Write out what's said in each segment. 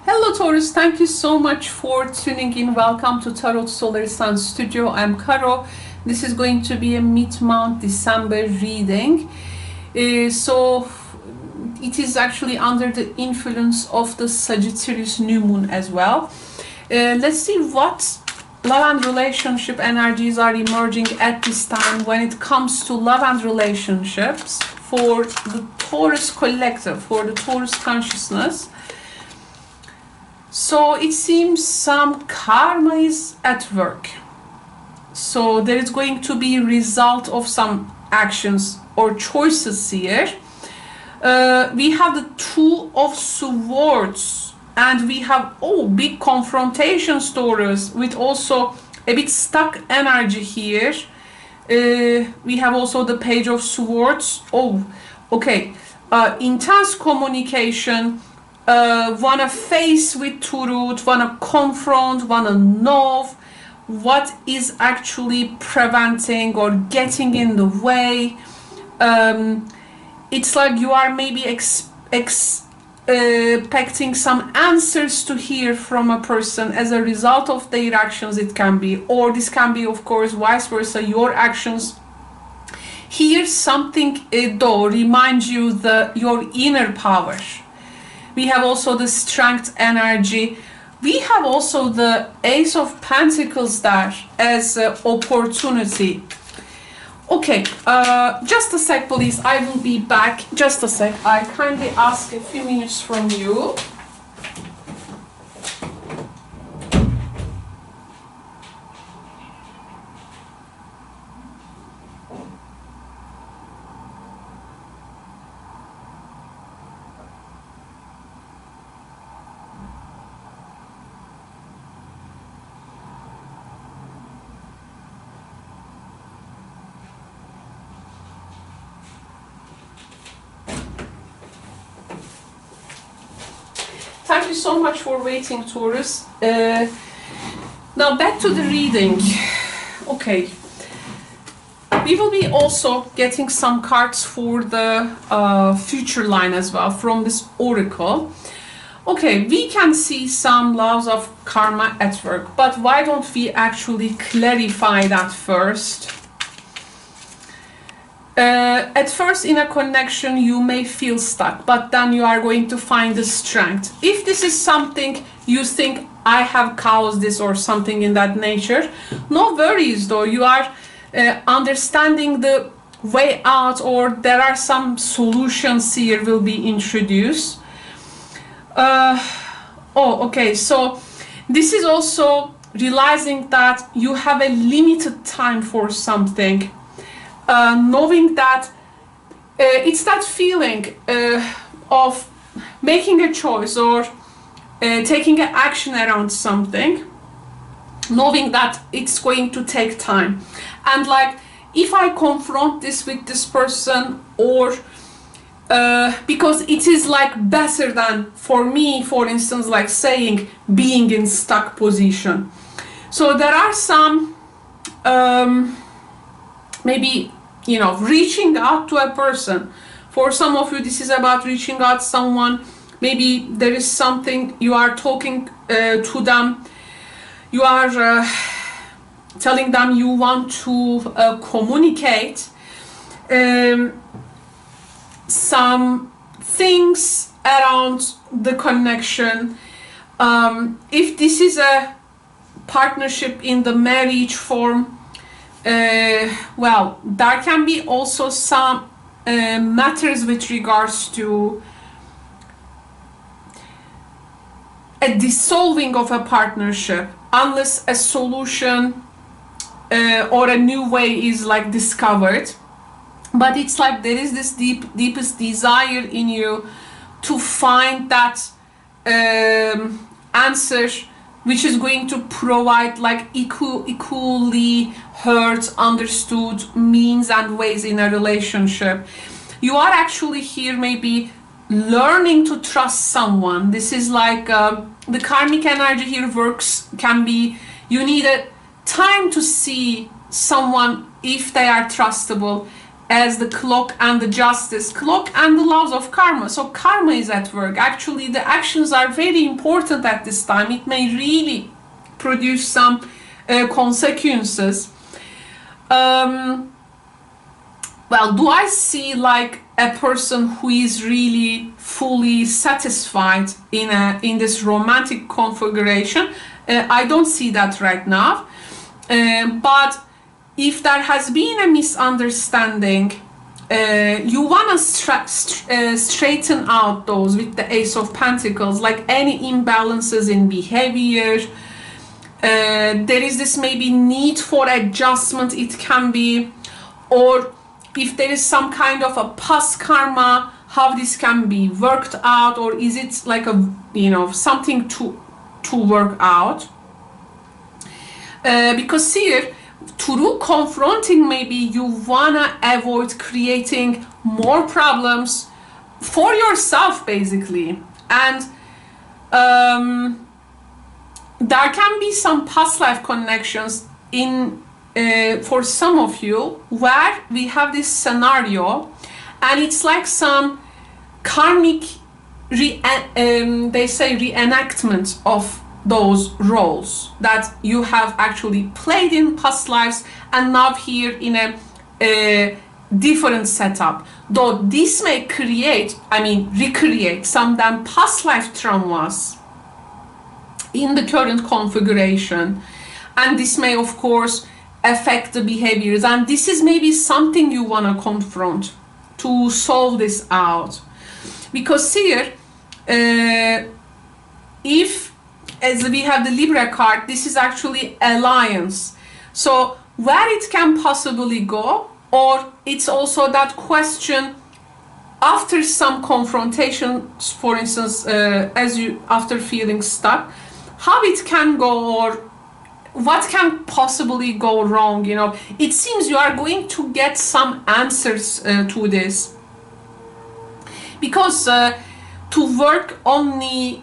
Hello Taurus, thank you so much for tuning in. Welcome to Tarot Solar Sun Studio. I'm Caro. This is going to be a mid-month December reading. So it is actually under the influence of the Sagittarius new moon as well. Let's see what love and relationship energies are emerging at this time when it comes to love and relationships for the Taurus collective, for the Taurus consciousness. So it seems some karma is at work. So there is going to be a result of some actions or choices here. We have the Two of Swords and we have big confrontation stories with also a bit stuck energy here. We have also the Page of Swords. Intense communication. Wanna face with truth, wanna confront, wanna know what is actually preventing or getting in the way. It's like you are maybe expecting some answers to hear from a person as a result of their actions. It can be, or this can be of course vice versa, your actions. Here something though reminds you your inner power. We have also the strength energy. We have also the Ace of Pentacles there as an opportunity. Okay, just a sec please, I will be back. Just a sec, I kindly ask a few minutes from you. Thank you so much for waiting, Taurus. Now back to the reading. Okay. We will be also getting some cards for the future line as well from this oracle. Okay, we can see some laws of karma at work, but why don't we actually clarify that first? At first in a connection you may feel stuck, but then you are going to find the strength. If this is something you think I have caused this or something in that nature, no worries though, you are understanding the way out, or there are some solutions here will be introduced. Okay, so this is also realizing that you have a limited time for something. Knowing that it's that feeling of making a choice or taking an action around something, knowing that it's going to take time. And like, if I confront this with this person, or because it is like better than for me, for instance, like saying being in stuck position. So there are some maybe, you know, reaching out to a person. For some of you this is about reaching out to someone. Maybe there is something you are talking to them, you are telling them you want to communicate some things around the connection. If this is a partnership in the marriage form, well, there can be also some matters with regards to a dissolving of a partnership unless a solution or a new way is like discovered. But it's like there is this deepest desire in you to find that answer which is going to provide like equally heard, understood means and ways in a relationship. You are actually here maybe learning to trust someone. This is like the karmic energy here works, can be you need a time to see someone if they are trustable, as the clock and the justice, clock and the laws of karma. So karma is at work. Actually, the actions are very important at this time. It may really produce some consequences. Well, do I see like a person who is really fully satisfied in this romantic configuration? I don't see that right now. But if there has been a misunderstanding, you want to straighten out those with the Ace of Pentacles, like any imbalances in behavior. There is this maybe need for adjustment, it can be, or if there is some kind of a past karma, how this can be worked out, or is it like a, you know, something to work out. Because here, through confronting, maybe you wanna avoid creating more problems for yourself, basically. And there can be some past life connections in for some of you where we have this scenario, and it's like some karmic they say reenactment of those roles that you have actually played in past lives, and now here in a different setup. Though this may recreate some damn past life traumas in the current configuration, and this may of course affect the behaviors, and this is maybe something you want to confront to solve this out. Because here, if, as we have the Libra card, this is actually alliance. So where it can possibly go, or it's also that question after some confrontations, for instance, after feeling stuck, how it can go, or what can possibly go wrong. You know, it seems you are going to get some answers to this, because to work only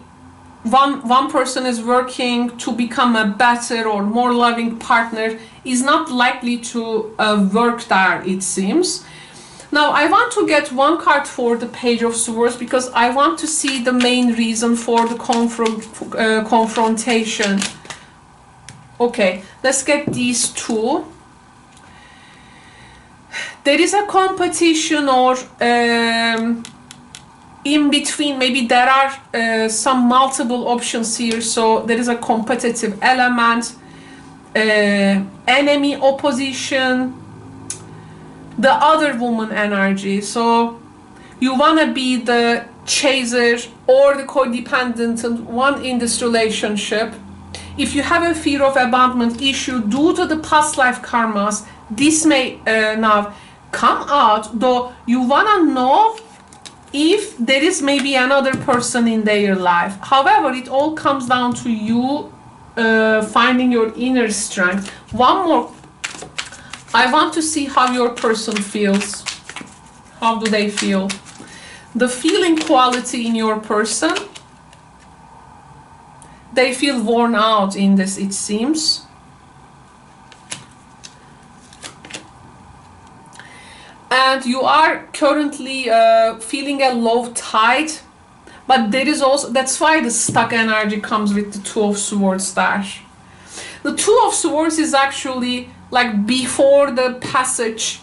one person is working to become a better or more loving partner is not likely to work there, it seems. Now I want to get one card for the Page of Swords, because I want to see the main reason for the confrontation. Okay, let's get these two. There is a competition, or in between, maybe there are some multiple options here, so there is a competitive element, enemy, opposition, the other woman energy. So you want to be the chaser or the codependent one in this relationship. If you have a fear of abandonment issue due to the past life karmas, this may now come out, though you want to know if there is maybe another person in their life. However, it all comes down to you finding your inner strength. One more. I want to see how your person feels. How do they feel? The feeling quality in your person. They feel worn out in this, it seems. And you are currently feeling a low tide, but there is also, that's why the stuck energy comes with the Two of Swords there. The Two of Swords is actually like before the passage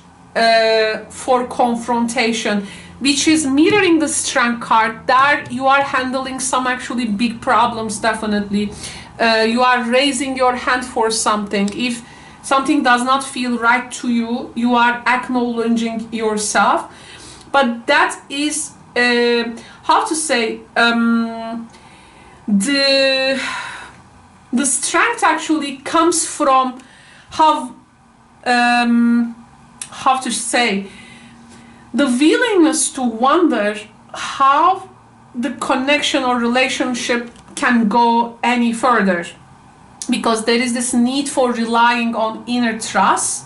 for confrontation, which is mirroring the Strength card. There you are handling some actually big problems, definitely. You are raising your hand for something. If something does not feel right to you, you are acknowledging yourself. But that is, how to say, the strength actually comes from how to say, the willingness to wonder how the connection or relationship can go any further, because there is this need for relying on inner trust.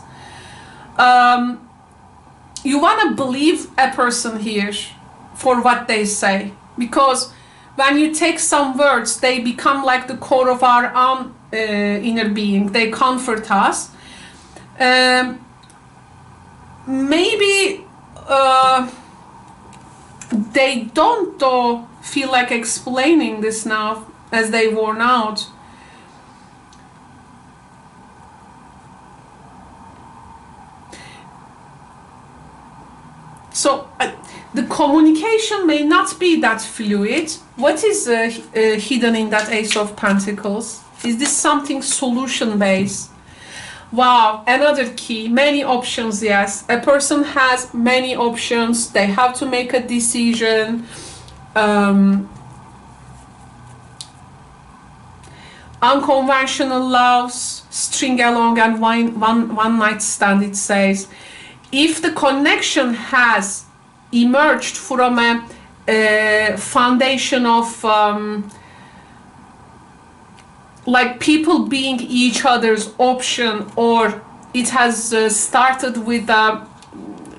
You want to believe a person here for what they say, because when you take some words, they become like the core of our own maybe they don't feel like explaining this now as they worn out. So the communication may not be that fluid. What is hidden in that Ace of Pentacles? Is this something solution-based? Wow, another key, many options, yes. A person has many options. They have to make a decision. Unconventional loves, string along and one night stand, it says. If the connection has emerged from a foundation of like people being each other's option, or it has started with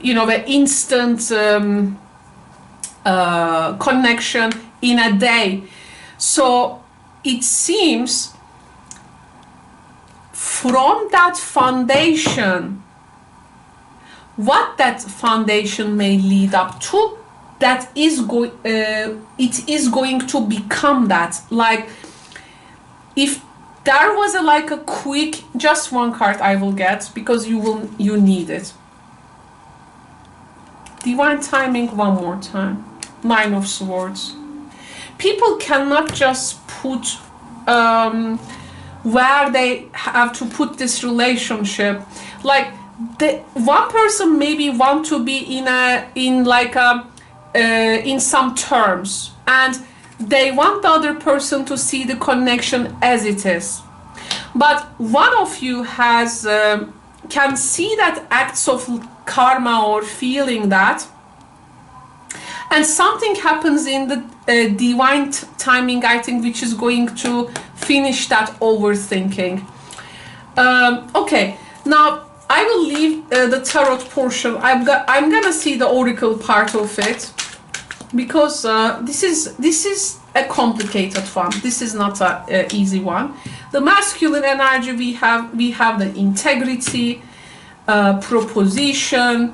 you know, an instant connection in a day, so it seems from that foundation, what that foundation may lead up to, that is it is going to become that. Like, if there was like a quick, just one card I will get, because you need it. Divine timing one more time. Nine of Swords. People cannot just put where they have to put this relationship. Like, the one person maybe want to be in some terms, and they want the other person to see the connection as it is. But one of you has can see that acts of karma or feeling that, and something happens in the divine timing, I think, which is going to finish that overthinking. Okay, now I will leave the tarot portion. I'm gonna see the oracle part of it, because this is a complicated one. This is not an easy one. The masculine energy, we have the integrity, proposition,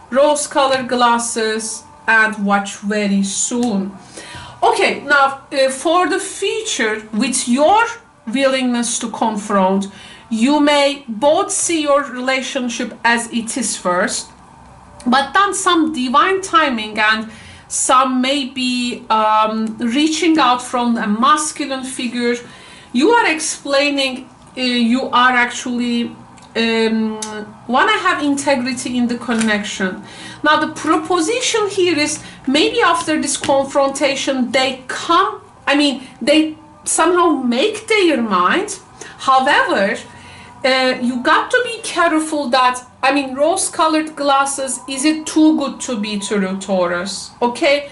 rose-colored glasses, and watch very soon. Okay, now for the future, with your willingness to confront, you may both see your relationship as it is first, but then some divine timing, and some may be reaching out from a masculine figure. You are explaining you are actually want to have integrity in the connection. Now the proposition here is, maybe after this confrontation they come, I mean, they somehow make their mind. However, you got to be careful that, I mean, rose-colored glasses, is it too good to be true, Taurus? Okay,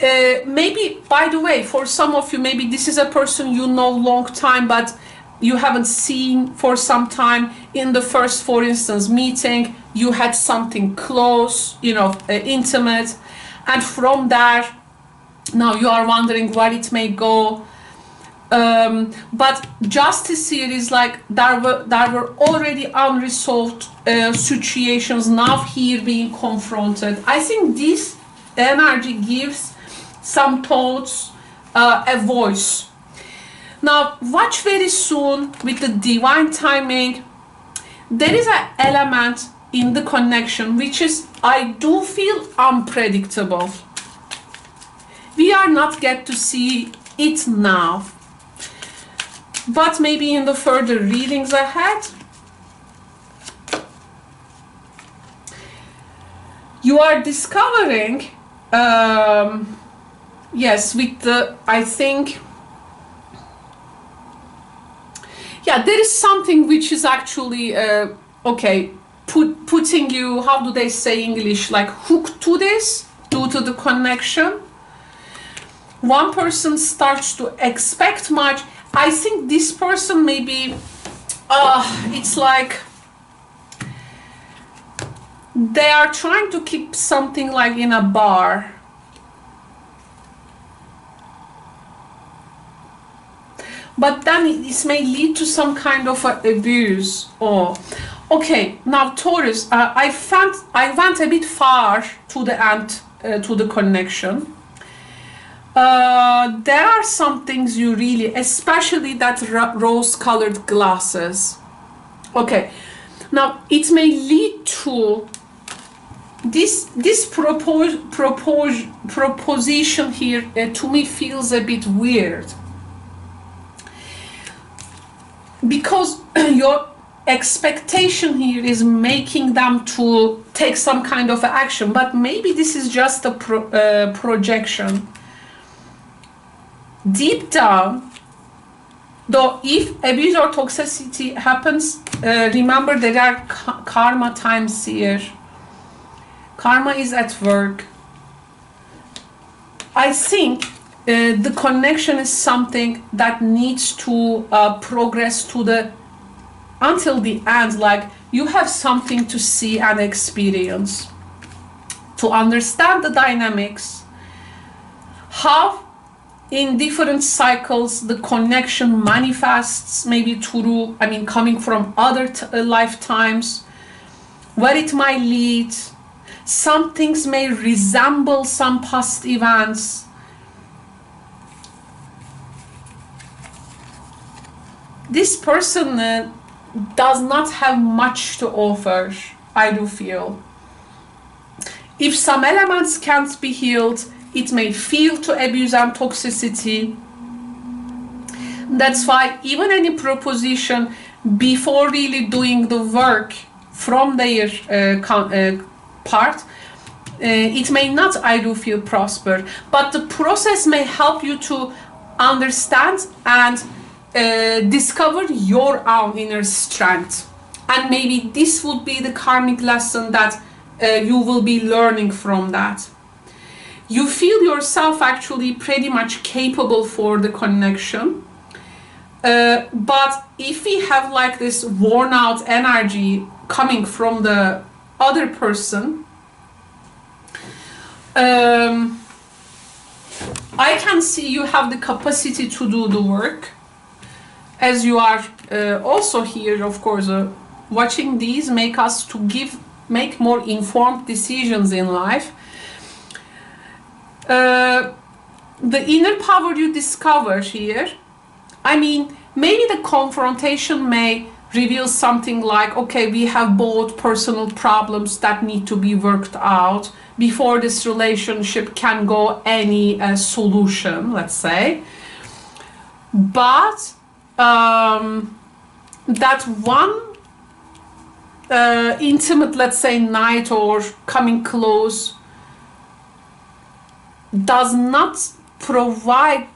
maybe, by the way, for some of you, maybe this is a person you know long time, but you haven't seen for some time. In the first, for instance, meeting, you had something close, you know, intimate, and from there, now you are wondering where it may go. But justice here is like there were already unresolved situations now here being confronted. I think this energy gives some thoughts a voice. Now watch very soon with the divine timing. There is an element in the connection which is, I do feel, unpredictable. We are not get to see it now, but maybe in the further readings ahead. You are discovering, yes, with the, I think, yeah, there is something which is actually, okay, putting you, how do they say English, like hooked to this due to the connection. One person starts to expect much. I think this person maybe, it's like they are trying to keep something like in a bar. But then this may lead to some kind of abuse, or Okay, now Taurus, I went a bit far to the end, to the connection. There are some things you really, especially that rose-colored glasses. Okay, now it may lead to this proposition here. To me feels a bit weird, because your expectation here is making them to take some kind of action, but maybe this is just a projection. Deep down, though, if abuse or toxicity happens, remember there are karma times here. Karma is at work. I think the connection is something that needs to progress to the until the end. Like, you have something to see and experience, to understand the dynamics, how in different cycles the connection manifests, maybe through, I mean, coming from other lifetimes, where it might lead. Some things may resemble some past events. This person does not have much to offer, I do feel. If some elements can't be healed, it may feel to abuse and toxicity. That's why even any proposition, before really doing the work from their part, it may not, I do feel, prosper. But the process may help you to understand and discover your own inner strength. And maybe this would be the karmic lesson that you will be learning from that. You feel yourself actually pretty much capable for the connection. But if we have like this worn out energy coming from the other person, I can see you have the capacity to do the work, as you are also here, of course, watching these make us to make more informed decisions in life. The inner power you discover here, I mean, maybe the confrontation may reveal something like, okay, we have both personal problems that need to be worked out before this relationship can go any solution, let's say. But that one intimate, let's say, night or coming close does not provide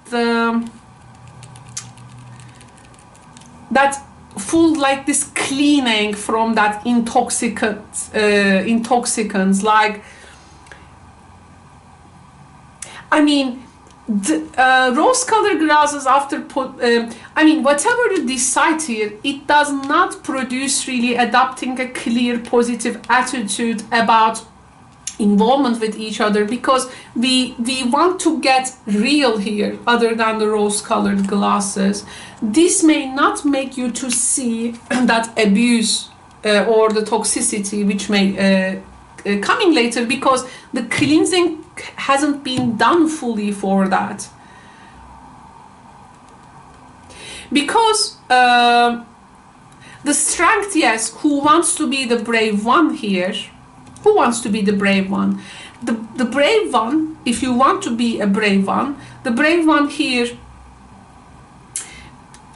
that full, like, this cleaning from that intoxicants. Like, I mean, the rose-colored glasses after I mean, whatever you decide here, it does not produce really adopting a clear positive attitude about involvement with each other, because we want to get real here other than the rose-colored glasses. This may not make you to see that abuse or the toxicity which may coming later, because the cleansing hasn't been done fully for that. Because the strength, yes, who wants to be the brave one here? Who wants to be the brave one? The brave one, if you want to be a brave one, the brave one here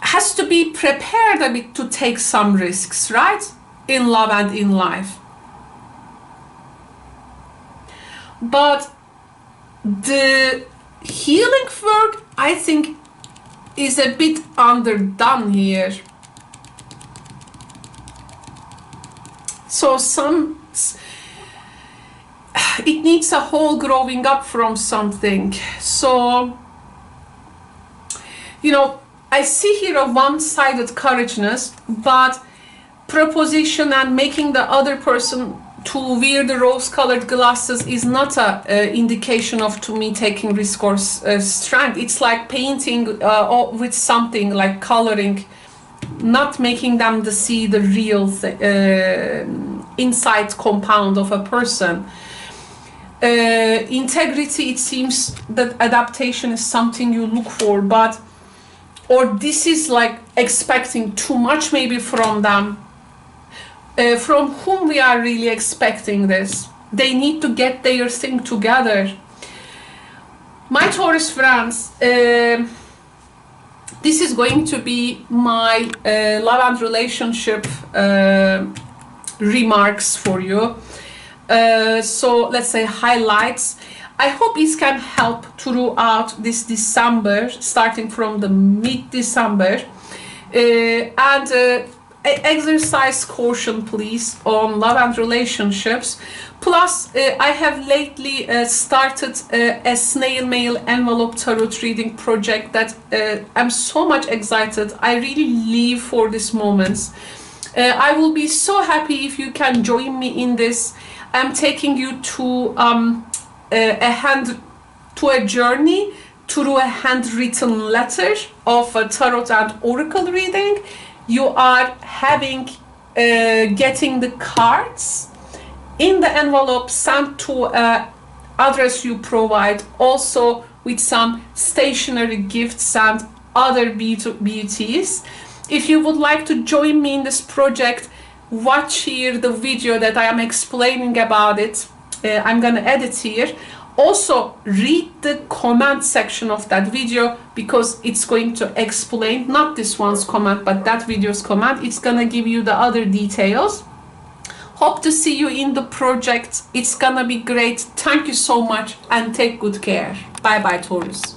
has to be prepared a bit to take some risks, right? In love and in life. But the healing work, I think, is a bit underdone here. So it needs a whole growing up from something. So, you know, I see here a one-sided courageousness, but proposition and making the other person to wear the rose-colored glasses is not a indication of, to me, taking risk or strength. It's like painting with something, like coloring not making them to see the real inside compound of a person. Integrity, it seems that adaptation is something you look for, but or this is like expecting too much maybe from them. From whom we are really expecting this? They need to get their thing together. My Taurus friends, this is going to be my love and relationship remarks for you. So let's say highlights. I hope it can help throughout this December, starting from the mid-December. Exercise caution, please, on love and relationships. Plus, I have lately started a snail mail envelope tarot reading project that I'm so much excited. I really live for these moments. I will be so happy if you can join me in this. I'm taking you to a journey through a handwritten letter of a tarot and oracle reading. You are getting the cards in the envelope sent to address you provide, also with some stationery gifts and other beauties. If you would like to join me in this project, watch here the video that I am explaining about it. I'm gonna edit here. Also read the comment section of that video, because it's going to explain, not this one's comment, but that video's comment. It's gonna give you the other details. Hope to see you in the project. It's gonna be great. Thank you so much and take good care. Bye bye, Taurus.